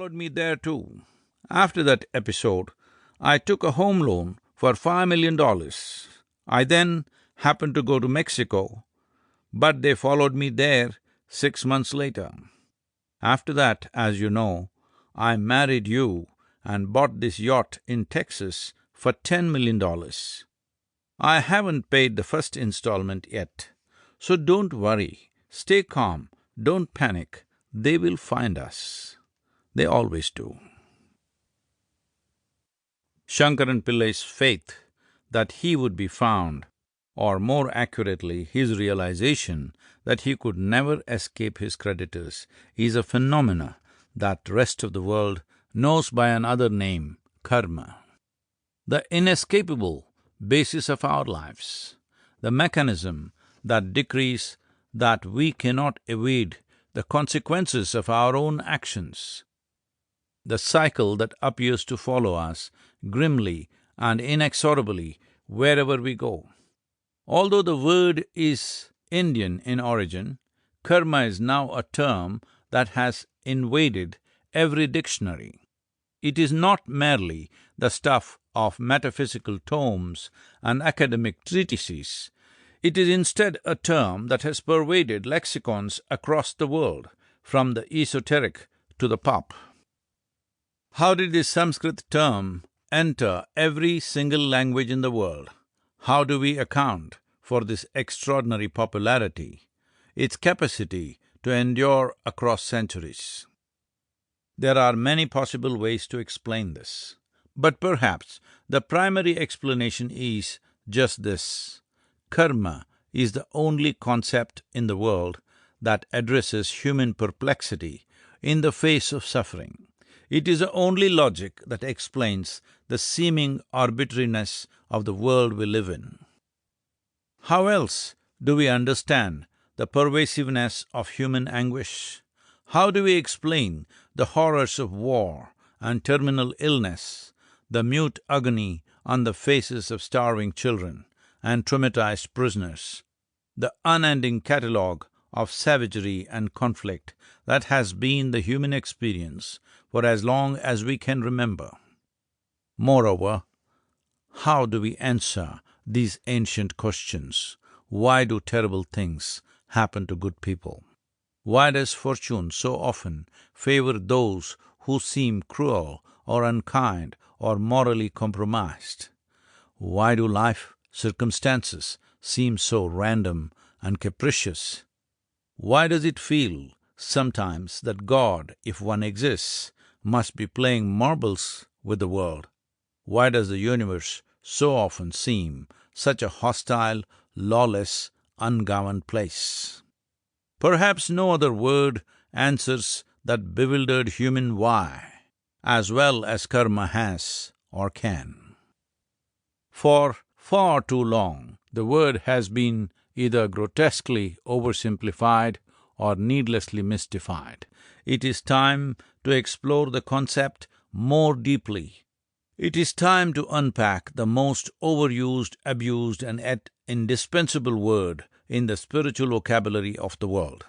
followed me there too. After that episode, I took a home loan for $5 million. I then happened to go to Mexico, but they followed me there 6 months later. After that, as you know, I married you and bought this yacht in Texas for $10 million. I haven't paid the first installment yet, so don't worry, stay calm, don't panic, they will find us. They always do. Shankaran Pillai's faith that he would be found, or more accurately, his realization that he could never escape his creditors, is a phenomena that rest of the world knows by another name, karma. The inescapable basis of our lives, the mechanism that decrees that we cannot evade the consequences of our own actions, the cycle that appears to follow us grimly and inexorably wherever we go. Although the word is Indian in origin, karma is now a term that has invaded every dictionary. It is not merely the stuff of metaphysical tomes and academic treatises. It is instead a term that has pervaded lexicons across the world, from the esoteric to the pop. How did this Sanskrit term enter every single language in the world? How do we account for this extraordinary popularity, its capacity to endure across centuries? There are many possible ways to explain this, but perhaps the primary explanation is just this: karma is the only concept in the world that addresses human perplexity in the face of suffering. It is the only logic that explains the seeming arbitrariness of the world we live in. How else do we understand the pervasiveness of human anguish? How do we explain the horrors of war and terminal illness, the mute agony on the faces of starving children and traumatized prisoners, the unending catalogue of savagery and conflict that has been the human experience for as long as we can remember? Moreover, how do we answer these ancient questions? Why do terrible things happen to good people? Why does fortune so often favor those who seem cruel or unkind or morally compromised? Why do life circumstances seem so random and capricious? Why does it feel sometimes that God, if one exists, must be playing marbles with the world? Why does the universe so often seem such a hostile, lawless, ungoverned place? Perhaps no other word answers that bewildered human why, as well as karma has or can. For far too long, the word has been either grotesquely oversimplified or needlessly mystified. It is time to explore the concept more deeply. It is time to unpack the most overused, abused, and yet indispensable word in the spiritual vocabulary of the world.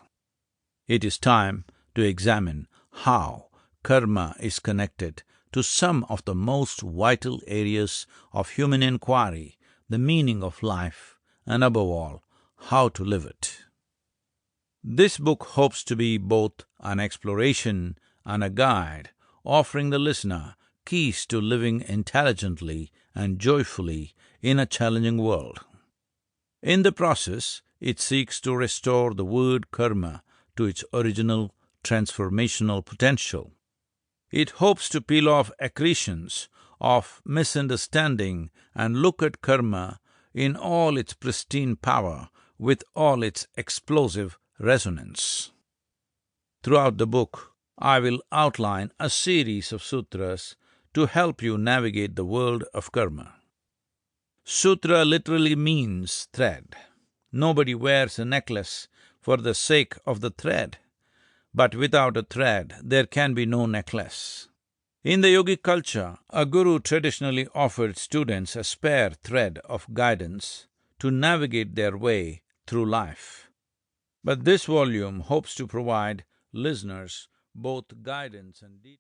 It is time to examine how karma is connected to some of the most vital areas of human inquiry, the meaning of life, and above all, how to live it. This book hopes to be both an exploration and a guide, offering the listener keys to living intelligently and joyfully in a challenging world. In the process, it seeks to restore the word karma to its original transformational potential. It hopes to peel off accretions of misunderstanding and look at karma in all its pristine power, with all its explosive resonance. Throughout the book, I will outline a series of sutras to help you navigate the world of karma. Sutra literally means thread. Nobody wears a necklace for the sake of the thread, but without a thread, there can be no necklace. In the yogic culture, a guru traditionally offered students a spare thread of guidance to navigate their way through life. But this volume hopes to provide listeners both guidance and detail.